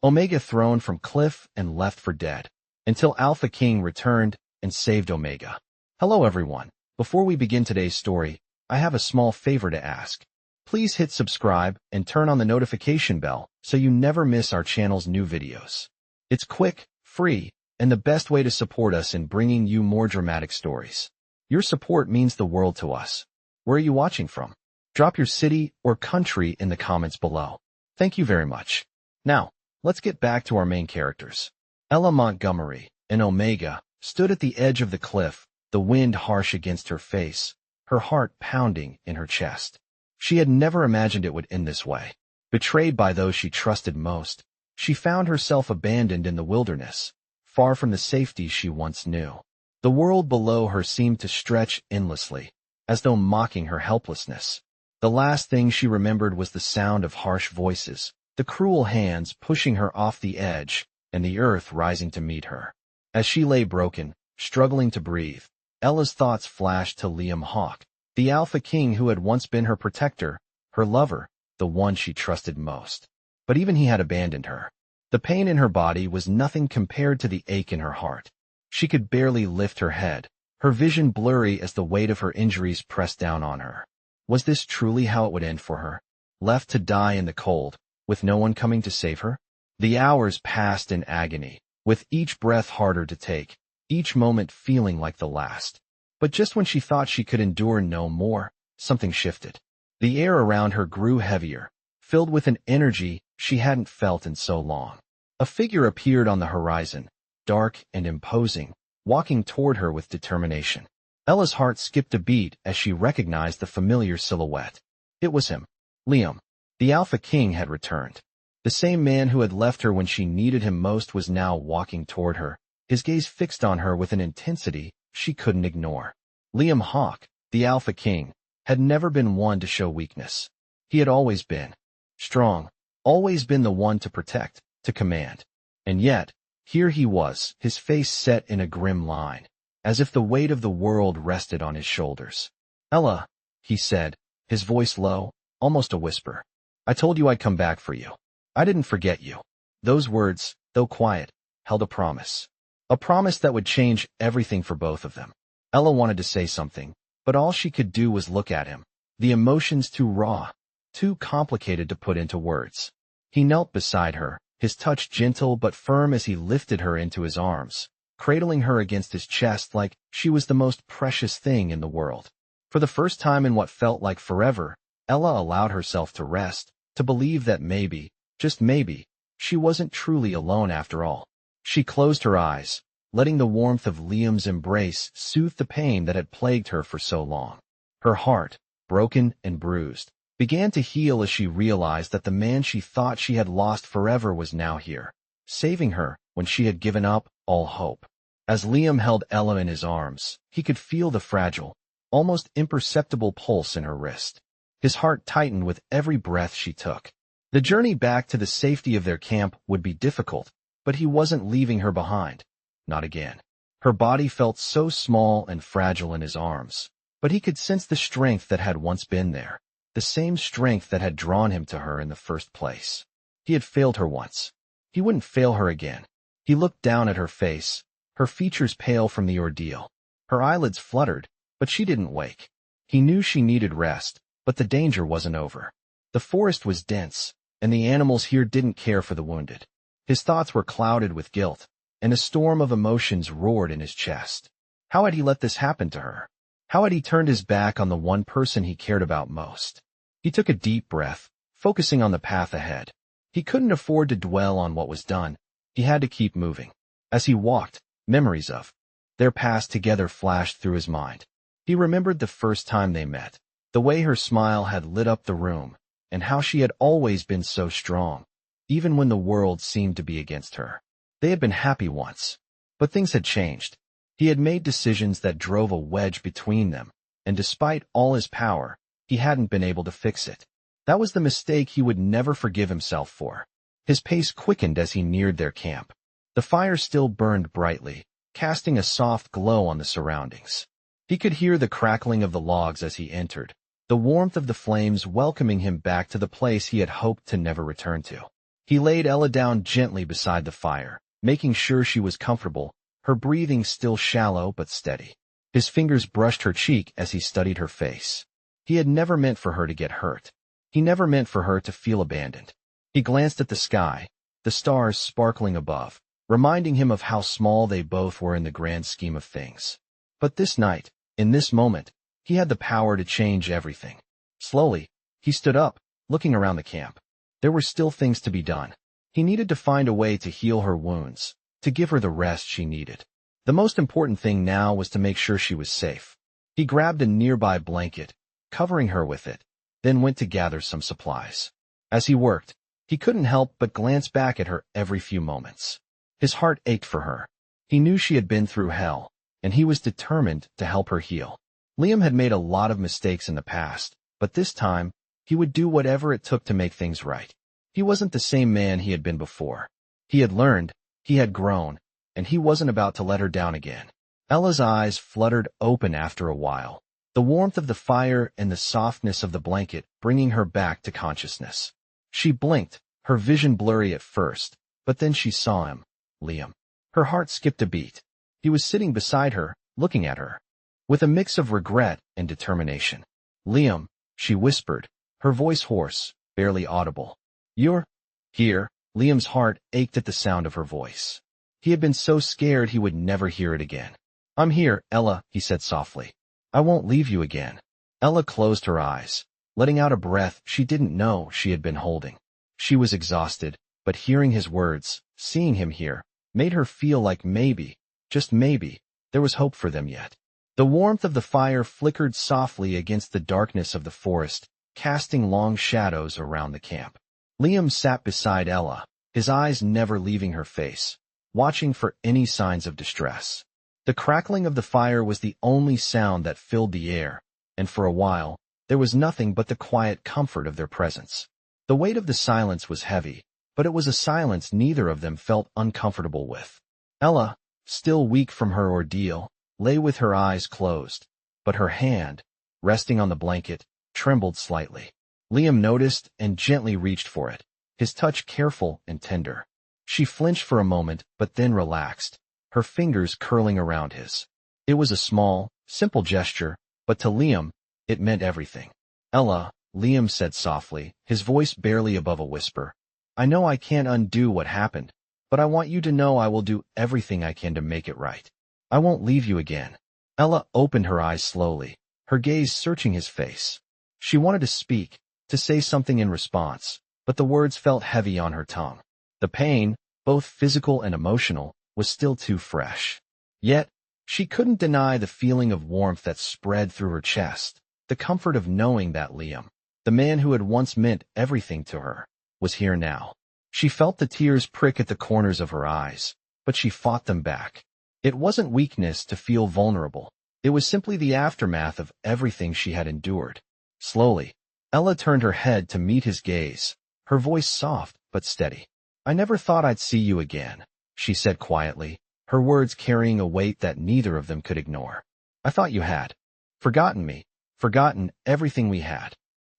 Omega thrown from cliff and left for dead, until Alpha King returned and saved Omega. Hello everyone. Before we begin today's story, I have a small favor to ask. Please hit subscribe and turn on the notification bell so you never miss our channel's new videos. It's quick, free, and the best way to support us in bringing you more dramatic stories. Your support means the world to us. Where are you watching from? Drop your city or country in the comments below. Thank you very much. Now, let's get back to our main characters. Ella Montgomery, and Omega, stood at the edge of the cliff, the wind harsh against her face, her heart pounding in her chest. She had never imagined it would end this way. Betrayed by those she trusted most, she found herself abandoned in the wilderness, far from the safety she once knew. The world below her seemed to stretch endlessly, as though mocking her helplessness. The last thing she remembered was the sound of harsh voices, the cruel hands pushing her off the edge, and the earth rising to meet her. As she lay broken, struggling to breathe, Ella's thoughts flashed to Liam Hawke, the Alpha King who had once been her protector, her lover, the one she trusted most. But even he had abandoned her. The pain in her body was nothing compared to the ache in her heart. She could barely lift her head, her vision blurry as the weight of her injuries pressed down on her. Was this truly how it would end for her? Left to die in the cold, with no one coming to save her? The hours passed in agony, with each breath harder to take, each moment feeling like the last. But just when she thought she could endure no more, something shifted. The air around her grew heavier, filled with an energy she hadn't felt in so long. A figure appeared on the horizon, dark and imposing, walking toward her with determination. Ella's heart skipped a beat as she recognized the familiar silhouette. It was him. Liam. The Alpha King had returned. The same man who had left her when she needed him most was now walking toward her, his gaze fixed on her with an intensity she couldn't ignore. Liam Hawke, the Alpha King, had never been one to show weakness. He had always been strong, always been the one to protect, to command. And yet, here he was, his face set in a grim line, as if the weight of the world rested on his shoulders. "Ella," he said, his voice low, almost a whisper. "I told you I'd come back for you. I didn't forget you." Those words, though quiet, held a promise. A promise that would change everything for both of them. Ella wanted to say something, but all she could do was look at him, the emotions too raw, too complicated to put into words. He knelt beside her, his touch gentle but firm as he lifted her into his arms, cradling her against his chest like she was the most precious thing in the world. For the first time in what felt like forever, Ella allowed herself to rest, to believe that maybe, just maybe, she wasn't truly alone after all. She closed her eyes, letting the warmth of Liam's embrace soothe the pain that had plagued her for so long. Her heart, broken and bruised, began to heal as she realized that the man she thought she had lost forever was now here, saving her when she had given up all hope. As Liam held Ella in his arms, he could feel the fragile, almost imperceptible pulse in her wrist. His heart tightened with every breath she took. The journey back to the safety of their camp would be difficult, but he wasn't leaving her behind. Not again. Her body felt so small and fragile in his arms, but he could sense the strength that had once been there, the same strength that had drawn him to her in the first place. He had failed her once. He wouldn't fail her again. He looked down at her face, her features pale from the ordeal. Her eyelids fluttered, but she didn't wake. He knew she needed rest, but the danger wasn't over. The forest was dense, and the animals here didn't care for the wounded. His thoughts were clouded with guilt, and a storm of emotions roared in his chest. How had he let this happen to her? How had he turned his back on the one person he cared about most? He took a deep breath, focusing on the path ahead. He couldn't afford to dwell on what was done. He had to keep moving. As he walked, memories of their past together flashed through his mind. He remembered the first time they met, the way her smile had lit up the room, and how she had always been so strong, even when the world seemed to be against her. They had been happy once, but things had changed. He had made decisions that drove a wedge between them, and despite all his power, he hadn't been able to fix it. That was the mistake he would never forgive himself for. His pace quickened as he neared their camp. The fire still burned brightly, casting a soft glow on the surroundings. He could hear the crackling of the logs as he entered, the warmth of the flames welcoming him back to the place he had hoped to never return to. He laid Ella down gently beside the fire, making sure she was comfortable, her breathing still shallow but steady. His fingers brushed her cheek as he studied her face. He had never meant for her to get hurt. He never meant for her to feel abandoned. He glanced at the sky, the stars sparkling above, reminding him of how small they both were in the grand scheme of things. But this night, in this moment, he had the power to change everything. Slowly, he stood up, looking around the camp. There were still things to be done. He needed to find a way to heal her wounds, to give her the rest she needed. The most important thing now was to make sure she was safe. He grabbed a nearby blanket, covering her with it, then went to gather some supplies. As he worked, he couldn't help but glance back at her every few moments. His heart ached for her. He knew she had been through hell, and he was determined to help her heal. Liam had made a lot of mistakes in the past, but this time, he would do whatever it took to make things right. He wasn't the same man he had been before. He had learned, he had grown, and he wasn't about to let her down again. Ella's eyes fluttered open after a while, the warmth of the fire and the softness of the blanket bringing her back to consciousness. She blinked, her vision blurry at first, but then she saw him, Liam. Her heart skipped a beat. He was sitting beside her, looking at her, with a mix of regret and determination. Liam, she whispered, her voice hoarse, barely audible. You're here. Liam's heart ached at the sound of her voice. He had been so scared he would never hear it again. I'm here, Ella, he said softly. I won't leave you again. Ella closed her eyes, letting out a breath she didn't know she had been holding. She was exhausted, but hearing his words, seeing him here, made her feel like maybe, just maybe, there was hope for them yet. The warmth of the fire flickered softly against the darkness of the forest, casting long shadows around the camp. Liam sat beside Ella, his eyes never leaving her face, watching for any signs of distress. The crackling of the fire was the only sound that filled the air, and for a while, there was nothing but the quiet comfort of their presence. The weight of the silence was heavy, but it was a silence neither of them felt uncomfortable with. Ella, still weak from her ordeal, lay with her eyes closed, but her hand, resting on the blanket, trembled slightly. Liam noticed and gently reached for it, his touch careful and tender. She flinched for a moment, but then relaxed, her fingers curling around his. It was a small, simple gesture, but to Liam, it meant everything. Ella, Liam said softly, his voice barely above a whisper. I know I can't undo what happened, but I want you to know I will do everything I can to make it right. I won't leave you again. Ella opened her eyes slowly, her gaze searching his face. She wanted to speak, to say something in response, but the words felt heavy on her tongue. The pain, both physical and emotional, was still too fresh. Yet, she couldn't deny the feeling of warmth that spread through her chest, the comfort of knowing that Liam, the man who had once meant everything to her, was here now. She felt the tears prick at the corners of her eyes, but she fought them back. It wasn't weakness to feel vulnerable. It was simply the aftermath of everything she had endured. Slowly, Ella turned her head to meet his gaze, her voice soft but steady. I never thought I'd see you again, she said quietly, her words carrying a weight that neither of them could ignore. I thought you had forgotten me, forgotten everything we had.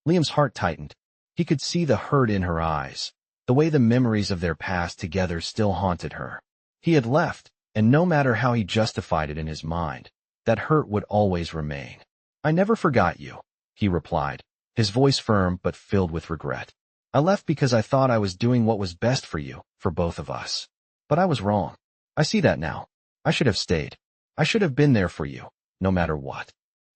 Liam's heart tightened. He could see the hurt in her eyes, the way the memories of their past together still haunted her. He had left, and no matter how he justified it in his mind, that hurt would always remain. I never forgot you, he replied, his voice firm but filled with regret. I left because I thought I was doing what was best for you, for both of us. But I was wrong. I see that now. I should have stayed. I should have been there for you, no matter what.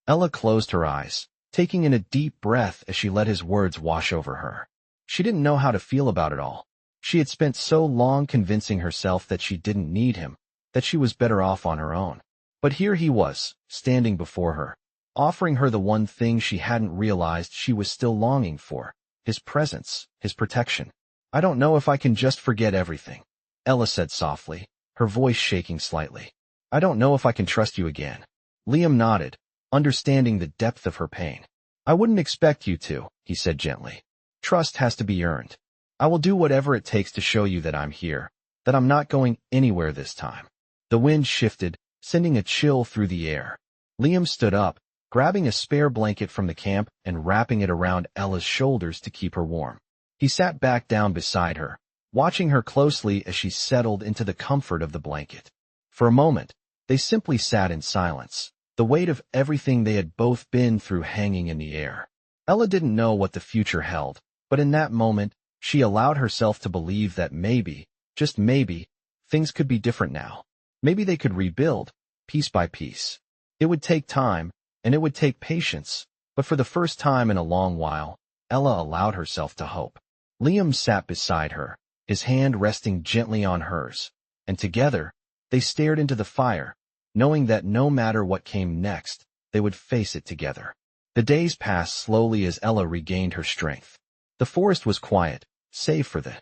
Ella closed her eyes, taking in a deep breath as she let his words wash over her. She didn't know how to feel about it all. She had spent so long convincing herself that she didn't need him, that she was better off on her own. But here he was, standing before her, offering her the one thing she hadn't realized she was still longing for, his presence, his protection. I don't know if I can just forget everything, Ella said softly, her voice shaking slightly. I don't know if I can trust you again. Liam nodded, understanding the depth of her pain. I wouldn't expect you to, he said gently. Trust has to be earned. I will do whatever it takes to show you that I'm here, that I'm not going anywhere this time. The wind shifted, sending a chill through the air. Liam stood up, grabbing a spare blanket from the camp and wrapping it around Ella's shoulders to keep her warm. He sat back down beside her, watching her closely as she settled into the comfort of the blanket. For a moment, they simply sat in silence, the weight of everything they had both been through hanging in the air. Ella didn't know what the future held, but in that moment, she allowed herself to believe that maybe, just maybe, things could be different now. Maybe they could rebuild, piece by piece. It would take time, and it would take patience, but for the first time in a long while, Ella allowed herself to hope. Liam sat beside her, his hand resting gently on hers, and together, they stared into the fire, knowing that no matter what came next, they would face it together. The days passed slowly as Ella regained her strength. The forest was quiet, save for the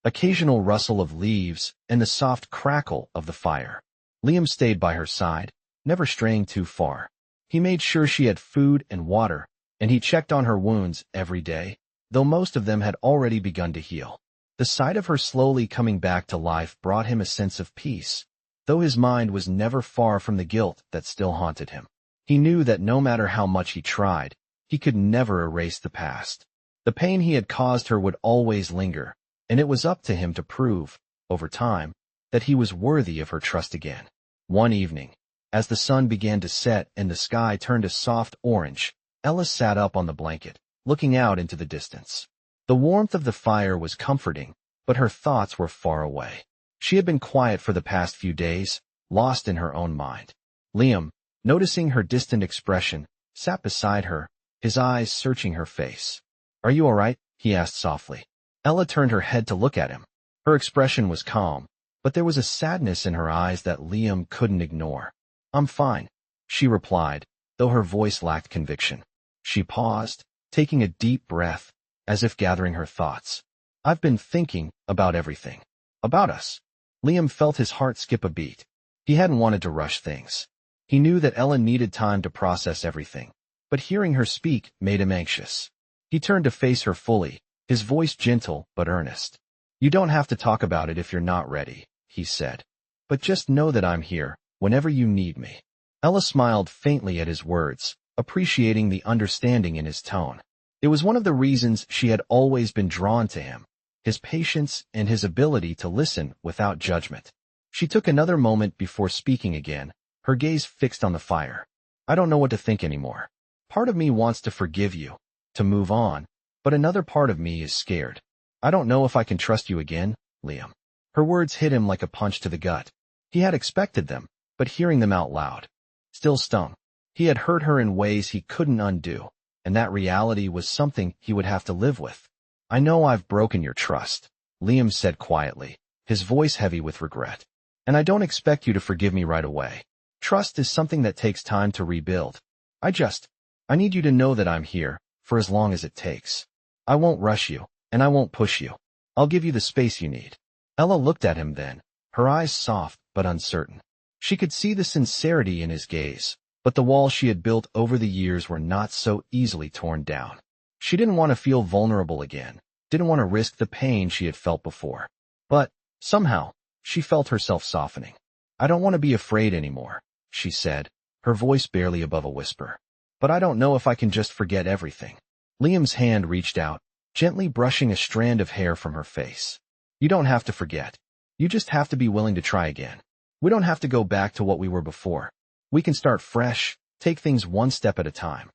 occasional rustle of leaves and the soft crackle of the fire. Liam stayed by her side, never straying too far. He made sure she had food and water, and he checked on her wounds every day, though most of them had already begun to heal. The sight of her slowly coming back to life brought him a sense of peace, though his mind was never far from the guilt that still haunted him. He knew that no matter how much he tried, he could never erase the past. The pain he had caused her would always linger, and it was up to him to prove, over time, that he was worthy of her trust again. One evening, as the sun began to set and the sky turned a soft orange, Ella sat up on the blanket, looking out into the distance. The warmth of the fire was comforting, but her thoughts were far away. She had been quiet for the past few days, lost in her own mind. Liam, noticing her distant expression, sat beside her, his eyes searching her face. "Are you all right?" he asked softly. Ella turned her head to look at him. Her expression was calm, but there was a sadness in her eyes that Liam couldn't ignore. "I'm fine," she replied, though her voice lacked conviction. She paused, taking a deep breath, as if gathering her thoughts. "I've been thinking about everything. About us." Liam felt his heart skip a beat. He hadn't wanted to rush things. He knew that Ella needed time to process everything, but hearing her speak made him anxious. He turned to face her fully, his voice gentle but earnest. "You don't have to talk about it if you're not ready," he said. "But just know that I'm here, whenever you need me." Ella smiled faintly at his words, appreciating the understanding in his tone. It was one of the reasons she had always been drawn to him, his patience and his ability to listen without judgment. She took another moment before speaking again, her gaze fixed on the fire. "I don't know what to think anymore. Part of me wants to forgive you, to move on, but another part of me is scared. I don't know if I can trust you again, Liam." Her words hit him like a punch to the gut. He had expected them, but hearing them out loud still stung. He had hurt her in ways he couldn't undo, and that reality was something he would have to live with. "I know I've broken your trust," Liam said quietly, his voice heavy with regret. "And I don't expect you to forgive me right away. Trust is something that takes time to rebuild. I need you to know that I'm here, for as long as it takes. I won't rush you, and I won't push you. I'll give you the space you need." Ella looked at him then, her eyes soft but uncertain. She could see the sincerity in his gaze, but the walls she had built over the years were not so easily torn down. She didn't want to feel vulnerable again, didn't want to risk the pain she had felt before. But, somehow, she felt herself softening. "I don't want to be afraid anymore," she said, her voice barely above a whisper. "But I don't know if I can just forget everything." Liam's hand reached out, gently brushing a strand of hair from her face. "You don't have to forget. You just have to be willing to try again. We don't have to go back to what we were before. We can start fresh, take things one step at a time."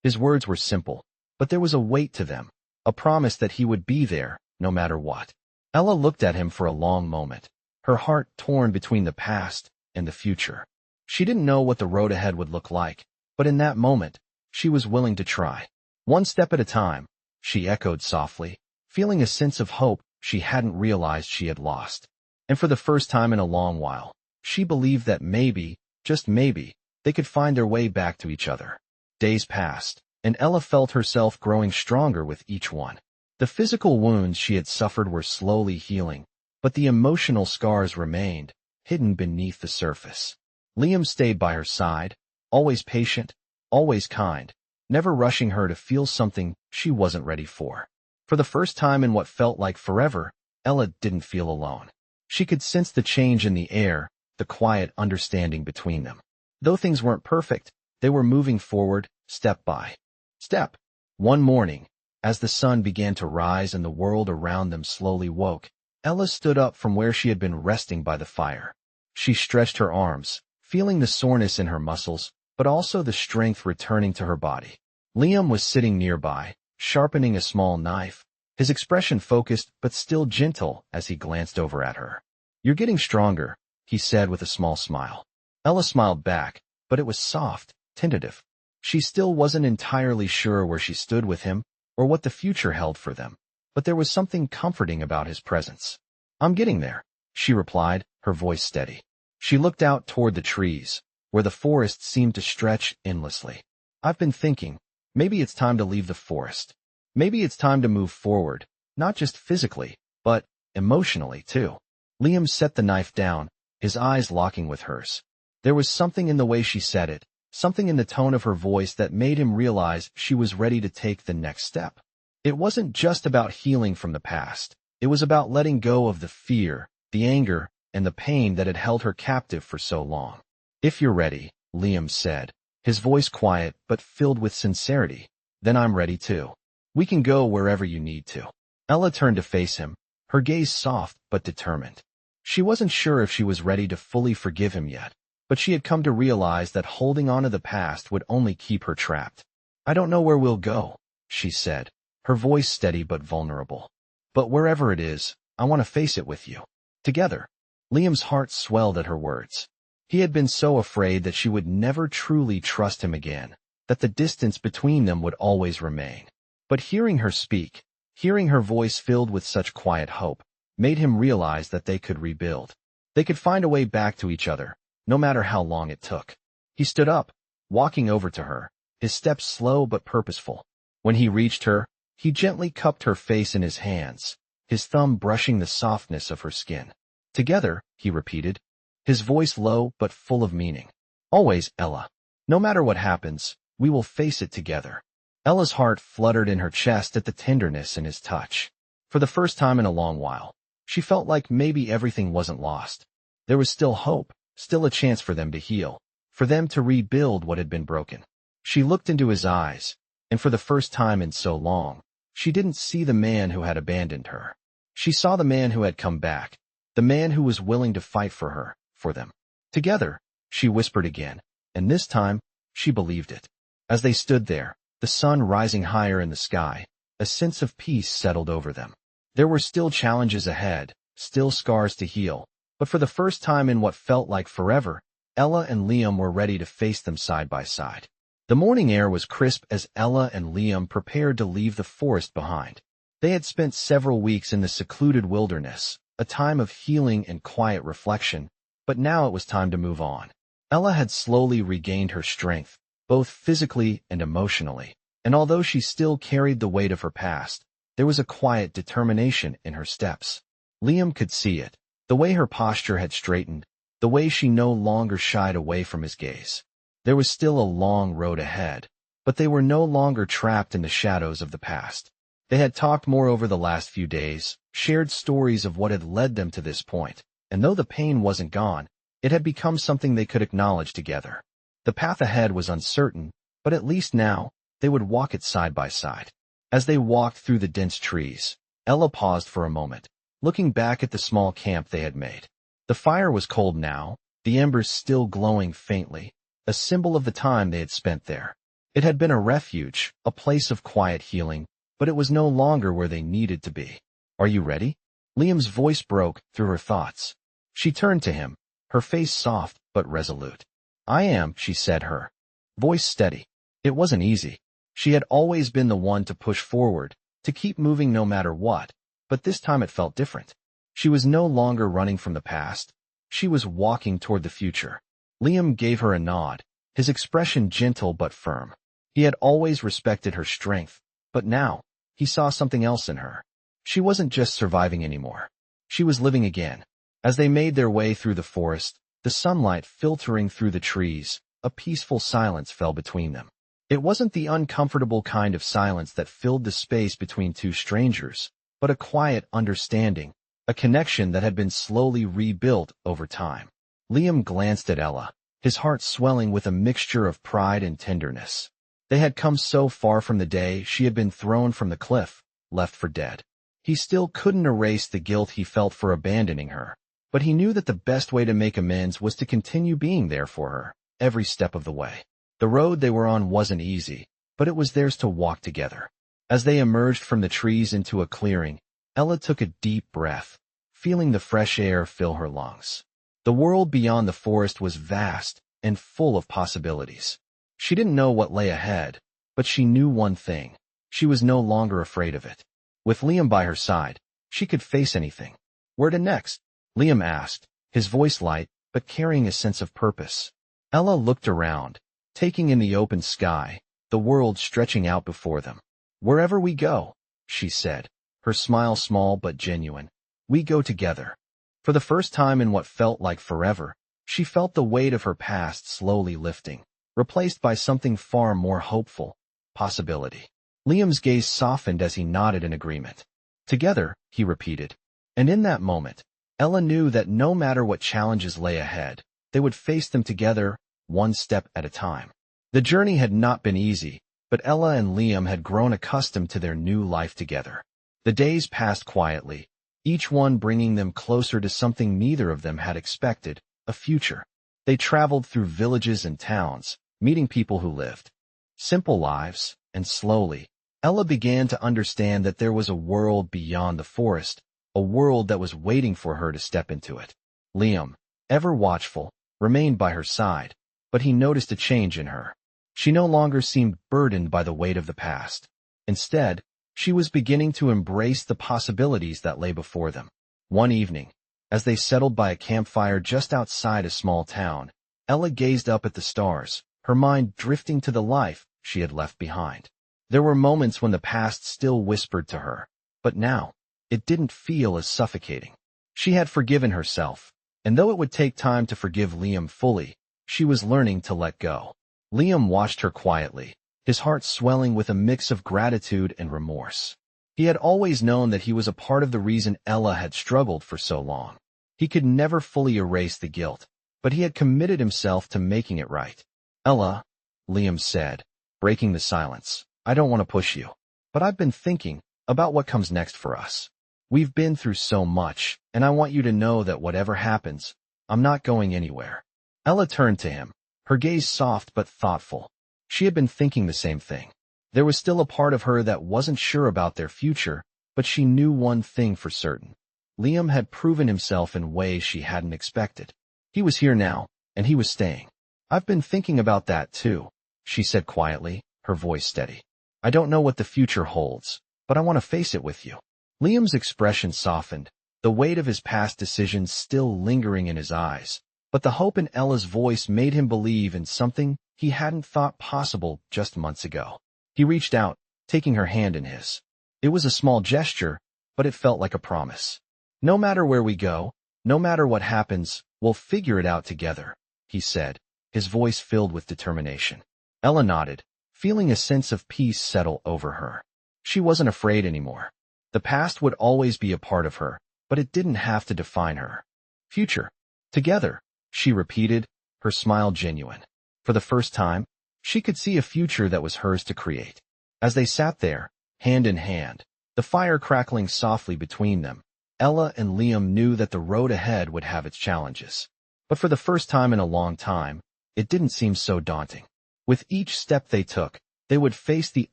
His words were simple, but there was a weight to them, a promise that he would be there, no matter what. Ella looked at him for a long moment, her heart torn between the past and the future. She didn't know what the road ahead would look like, but in that moment, she was willing to try. "One step at a time," she echoed softly, feeling a sense of hope she hadn't realized she had lost. And for the first time in a long while, she believed that maybe, just maybe, they could find their way back to each other. Days passed, and Ella felt herself growing stronger with each one. The physical wounds she had suffered were slowly healing, but the emotional scars remained, hidden beneath the surface. Liam stayed by her side, always patient, always kind, never rushing her to feel something she wasn't ready for. For the first time in what felt like forever, Ella didn't feel alone. She could sense the change in the air, the quiet understanding between them. Though things weren't perfect, they were moving forward, step by step. One morning, as the sun began to rise and the world around them slowly woke, Ella stood up from where she had been resting by the fire. She stretched her arms, feeling the soreness in her muscles, but also the strength returning to her body. Liam was sitting nearby, sharpening a small knife, his expression focused but still gentle as he glanced over at her. "You're getting stronger," he said with a small smile. Ella smiled back, but it was soft, tentative. She still wasn't entirely sure where she stood with him or what the future held for them, but there was something comforting about his presence. "I'm getting there," she replied, her voice steady. She looked out toward the trees, where the forest seemed to stretch endlessly. "I've been thinking, maybe it's time to leave the forest. Maybe it's time to move forward, not just physically, but emotionally too." Liam set the knife down, his eyes locking with hers. There was something in the way she said it, something in the tone of her voice that made him realize she was ready to take the next step. It wasn't just about healing from the past. It was about letting go of the fear, the anger, and the pain that had held her captive for so long. "If you're ready," Liam said, his voice quiet but filled with sincerity, "then I'm ready too. We can go wherever you need to." Ella turned to face him, her gaze soft but determined. She wasn't sure if she was ready to fully forgive him yet, but she had come to realize that holding on to the past would only keep her trapped. "I don't know where we'll go," she said, her voice steady but vulnerable. "But wherever it is, I want to face it with you. Together." Liam's heart swelled at her words. He had been so afraid that she would never truly trust him again, that the distance between them would always remain. But hearing her speak, hearing her voice filled with such quiet hope, made him realize that they could rebuild. They could find a way back to each other, no matter how long it took. He stood up, walking over to her, his steps slow but purposeful. When he reached her, he gently cupped her face in his hands, his thumb brushing the softness of her skin. "Together," he repeated, his voice low but full of meaning. "Always, Ella. No matter what happens, we will face it together." Ella's heart fluttered in her chest at the tenderness in his touch. For the first time in a long while, she felt like maybe everything wasn't lost. There was still hope, still a chance for them to heal, for them to rebuild what had been broken. She looked into his eyes, and for the first time in so long, she didn't see the man who had abandoned her. She saw the man who had come back, the man who was willing to fight for her, for them. "Together," she whispered again, and this time, she believed it. As they stood there, the sun rising higher in the sky, a sense of peace settled over them. There were still challenges ahead, still scars to heal, but for the first time in what felt like forever, Ella and Liam were ready to face them side by side. The morning air was crisp as Ella and Liam prepared to leave the forest behind. They had spent several weeks in the secluded wilderness, a time of healing and quiet reflection, but now it was time to move on. Ella had slowly regained her strength, both physically and emotionally, and although she still carried the weight of her past, there was a quiet determination in her steps. Liam could see it, the way her posture had straightened, the way she no longer shied away from his gaze. There was still a long road ahead, but they were no longer trapped in the shadows of the past. They had talked more over the last few days, shared stories of what had led them to this point, and though the pain wasn't gone, it had become something they could acknowledge together. The path ahead was uncertain, but at least now, they would walk it side by side. As they walked through the dense trees, Ella paused for a moment, looking back at the small camp they had made. The fire was cold now, the embers still glowing faintly, a symbol of the time they had spent there. It had been a refuge, a place of quiet healing, but it was no longer where they needed to be. "Are you ready?" Liam's voice broke through her thoughts. She turned to him, her face soft but resolute. "I am," she said, her voice steady. It wasn't easy. She had always been the one to push forward, to keep moving no matter what, but this time it felt different. She was no longer running from the past. She was walking toward the future. Liam gave her a nod, his expression gentle but firm. He had always respected her strength, but now, he saw something else in her. She wasn't just surviving anymore. She was living again. As they made their way through the forest, the sunlight filtering through the trees, a peaceful silence fell between them. It wasn't the uncomfortable kind of silence that filled the space between two strangers, but a quiet understanding, a connection that had been slowly rebuilt over time. Liam glanced at Ella, his heart swelling with a mixture of pride and tenderness. They had come so far from the day she had been thrown from the cliff, left for dead. He still couldn't erase the guilt he felt for abandoning her, but he knew that the best way to make amends was to continue being there for her, every step of the way. The road they were on wasn't easy, but it was theirs to walk together. As they emerged from the trees into a clearing, Ella took a deep breath, feeling the fresh air fill her lungs. The world beyond the forest was vast and full of possibilities. She didn't know what lay ahead, but she knew one thing. She was no longer afraid of it. With Liam by her side, she could face anything. Where to next? Liam asked, his voice light, but carrying a sense of purpose. Ella looked around, taking in the open sky, the world stretching out before them. Wherever we go, she said, her smile small but genuine. We go together. For the first time in what felt like forever, she felt the weight of her past slowly lifting, replaced by something far more hopeful, possibility. Liam's gaze softened as he nodded in agreement. Together, he repeated. And in that moment, Ella knew that no matter what challenges lay ahead, they would face them together, one step at a time. The journey had not been easy, but Ella and Liam had grown accustomed to their new life together. The days passed quietly, each one bringing them closer to something neither of them had expected, a future. They traveled through villages and towns, meeting people who lived simple lives, and slowly, Ella began to understand that there was a world beyond the forest, a world that was waiting for her to step into it. Liam, ever watchful, remained by her side, but he noticed a change in her. She no longer seemed burdened by the weight of the past. Instead, she was beginning to embrace the possibilities that lay before them. One evening, as they settled by a campfire just outside a small town, Ella gazed up at the stars, her mind drifting to the life she had left behind. There were moments when the past still whispered to her, but now, it didn't feel as suffocating. She had forgiven herself, and though it would take time to forgive Liam fully, she was learning to let go. Liam watched her quietly, his heart swelling with a mix of gratitude and remorse. He had always known that he was a part of the reason Ella had struggled for so long. He could never fully erase the guilt, but he had committed himself to making it right. Ella, Liam said, breaking the silence, I don't want to push you, but I've been thinking about what comes next for us. We've been through so much, and I want you to know that whatever happens, I'm not going anywhere. Ella turned to him, her gaze soft but thoughtful. She had been thinking the same thing. There was still a part of her that wasn't sure about their future, but she knew one thing for certain. Liam had proven himself in ways she hadn't expected. He was here now, and he was staying. I've been thinking about that too, she said quietly, her voice steady. I don't know what the future holds, but I want to face it with you. Liam's expression softened, the weight of his past decisions still lingering in his eyes, but the hope in Ella's voice made him believe in something he hadn't thought possible just months ago. He reached out, taking her hand in his. It was a small gesture, but it felt like a promise. No matter where we go, no matter what happens, we'll figure it out together, he said, his voice filled with determination. Ella nodded, feeling a sense of peace settle over her. She wasn't afraid anymore. The past would always be a part of her, but it didn't have to define her. Future. Together, she repeated, her smile genuine. For the first time, she could see a future that was hers to create. As they sat there, hand in hand, the fire crackling softly between them, Ella and Liam knew that the road ahead would have its challenges. But for the first time in a long time, it didn't seem so daunting. With each step they took, they would face the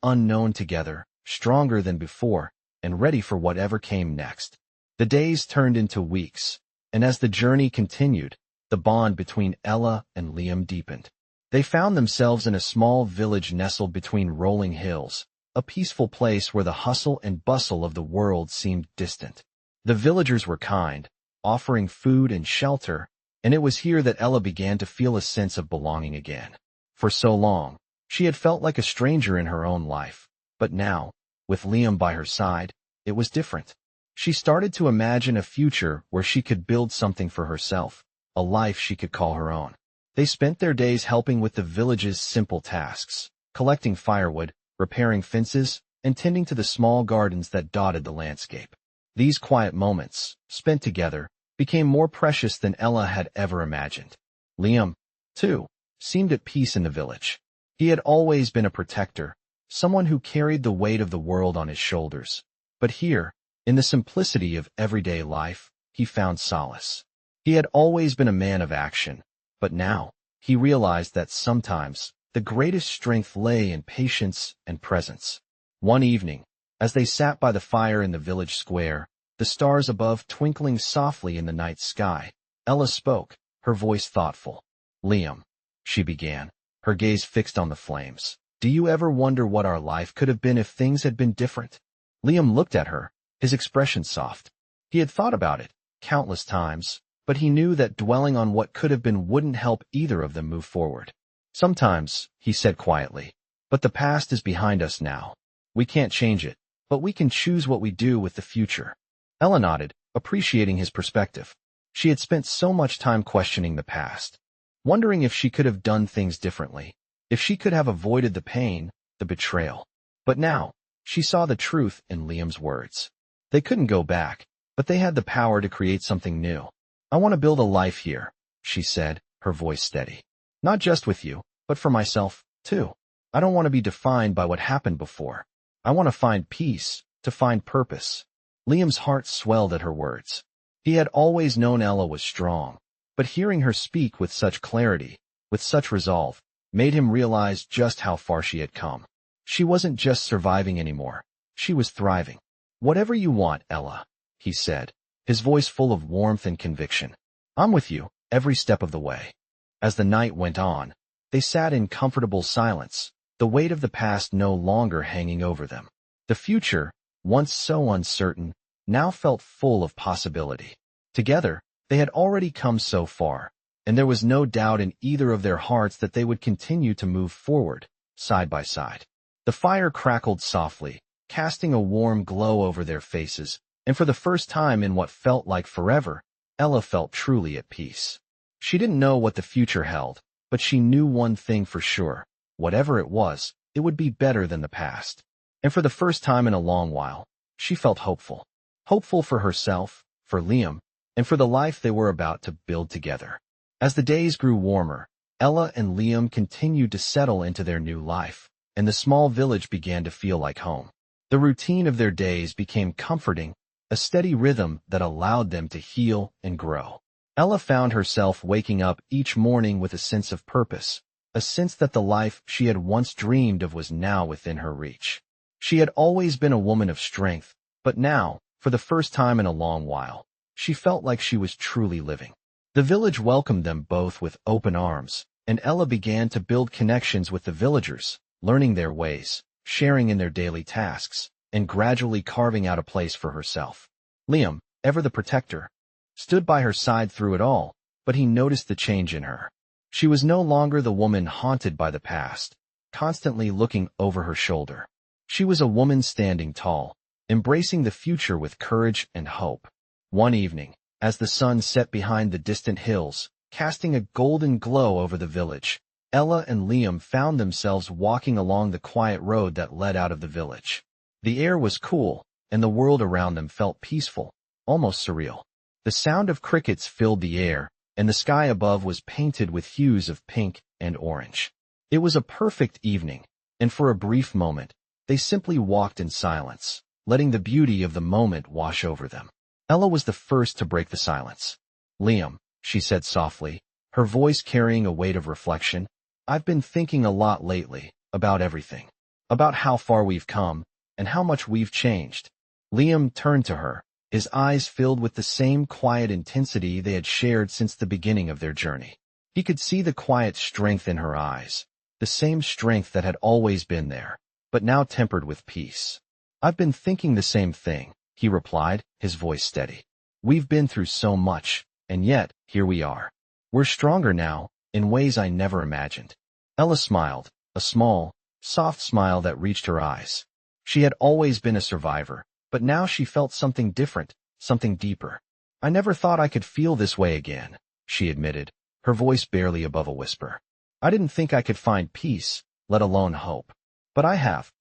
unknown together, stronger than before, and ready for whatever came next. The days turned into weeks, and as the journey continued, the bond between Ella and Liam deepened. They found themselves in a small village nestled between rolling hills, a peaceful place where the hustle and bustle of the world seemed distant. The villagers were kind, offering food and shelter, and it was here that Ella began to feel a sense of belonging again. For so long, she had felt like a stranger in her own life, but now, with Liam by her side, it was different. She started to imagine a future where she could build something for herself, a life she could call her own. They spent their days helping with the village's simple tasks, collecting firewood, repairing fences, and tending to the small gardens that dotted the landscape. These quiet moments, spent together, became more precious than Ella had ever imagined. Liam, too, seemed at peace in the village. He had always been a protector, someone who carried the weight of the world on his shoulders. But here, In the simplicity of everyday life, he found solace. He had always been a man of action, but now, he realized that sometimes, the greatest strength lay in patience and presence. One evening, as they sat by the fire in the village square, the stars above twinkling softly in the night sky, Ella spoke, her voice thoughtful. "Liam," she began, her gaze fixed on the flames, "do you ever wonder what our life could have been if things had been different?" Liam looked at her, his expression soft. He had thought about it, countless times, but he knew that dwelling on what could have been wouldn't help either of them move forward. "Sometimes," he said quietly, "but the past is behind us now. We can't change it, but we can choose what we do with the future." Ella nodded, appreciating his perspective. She had spent so much time questioning the past, wondering if she could have done things differently, if she could have avoided the pain, the betrayal. But now, she saw the truth in Liam's words. They couldn't go back, but they had the power to create something new. "I want to build a life here," she said, her voice steady. "Not just with you, but for myself, too. I don't want to be defined by what happened before. I want to find peace, to find purpose." Liam's heart swelled at her words. He had always known Ella was strong, but hearing her speak with such clarity, with such resolve, made him realize just how far she had come. She wasn't just surviving anymore. She was thriving. "Whatever you want, Ella," he said, his voice full of warmth and conviction. "I'm with you, every step of the way." As the night went on, they sat in comfortable silence, the weight of the past no longer hanging over them. The future, once so uncertain, now felt full of possibility. Together, they had already come so far, and there was no doubt in either of their hearts that they would continue to move forward, side by side. The fire crackled softly, casting a warm glow over their faces, and for the first time in what felt like forever, Ella felt truly at peace. She didn't know what the future held, but she knew one thing for sure. Whatever it was, it would be better than the past. And for the first time in a long while, she felt hopeful. Hopeful for herself, for Liam, and for the life they were about to build together. As the days grew warmer, Ella and Liam continued to settle into their new life, and the small village began to feel like home. The routine of their days became comforting, a steady rhythm that allowed them to heal and grow. Ella found herself waking up each morning with a sense of purpose, a sense that the life she had once dreamed of was now within her reach. She had always been a woman of strength, but now, for the first time in a long while, she felt like she was truly living. The village welcomed them both with open arms, and Ella began to build connections with the villagers, learning their ways, sharing in their daily tasks, and gradually carving out a place for herself. Liam, ever the protector, stood by her side through it all, but he noticed the change in her. She was no longer the woman haunted by the past, constantly looking over her shoulder. She was a woman standing tall, embracing the future with courage and hope. One evening, as the sun set behind the distant hills, casting a golden glow over the village, Ella and Liam found themselves walking along the quiet road that led out of the village. The air was cool, and the world around them felt peaceful, almost surreal. The sound of crickets filled the air, and the sky above was painted with hues of pink and orange. It was a perfect evening, and for a brief moment, they simply walked in silence, letting the beauty of the moment wash over them. Ella was the first to break the silence. "Liam," she said softly, her voice carrying a weight of reflection, "I've been thinking a lot lately, about everything. About how far we've come, and how much we've changed." Liam turned to her, his eyes filled with the same quiet intensity they had shared since the beginning of their journey. He could see the quiet strength in her eyes, the same strength that had always been there, but now tempered with peace. "I've been thinking the same thing," he replied, his voice steady. "We've been through so much, and yet, here we are. We're stronger now, in ways I never imagined." Ella smiled, a small, soft smile that reached her eyes. She had always been a survivor, but now she felt something different, something deeper. "I never thought I could feel this way again," she admitted, her voice barely above a whisper. "I didn't think I could find peace, let alone hope. But I have."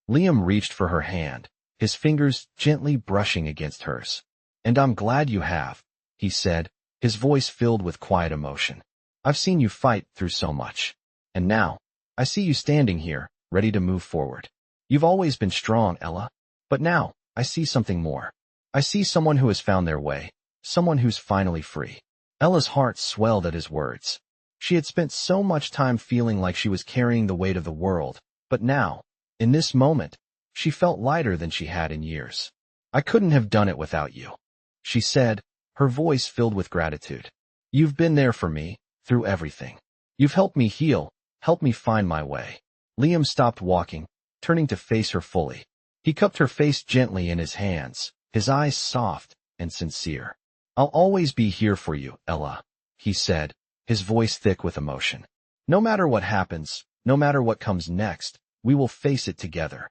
Liam reached for her hand, his fingers gently brushing against hers. "And I'm glad you have," he said, his voice filled with quiet emotion. "I've seen you fight through so much. And now, I see you standing here, ready to move forward. You've always been strong, Ella. But now, I see something more. I see someone who has found their way, someone who's finally free. Ella's heart swelled at his words. She had spent so much time feeling like she was carrying the weight of the world, but now, in this moment, she felt lighter than she had in years. I couldn't have done it without you, she said, her voice filled with gratitude. You've been there for me, through everything. You've helped me heal, helped me find my way. Liam stopped walking, turning to face her fully. He cupped her face gently in his hands, his eyes soft and sincere. I'll always be here for you, Ella, he said, his voice thick with emotion. No matter what happens, no matter what comes next, we will face it together.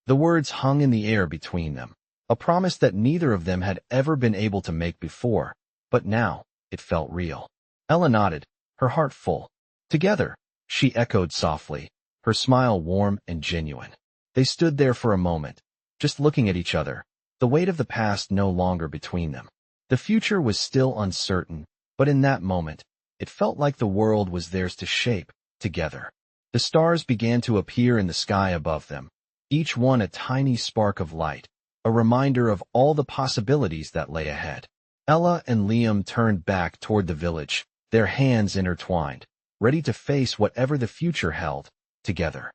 The words hung in the air between them, a promise that neither of them had ever been able to make before, but now it felt real. Ella nodded, her heart full. Together, she echoed softly, her smile warm and genuine. They stood there for a moment, just looking at each other, the weight of the past no longer between them. The future was still uncertain, but in that moment, it felt like the world was theirs to shape, together. The stars began to appear in the sky above them, each one a tiny spark of light, a reminder of all the possibilities that lay ahead. Ella and Liam turned back toward the village, their hands intertwined, ready to face whatever the future held, together.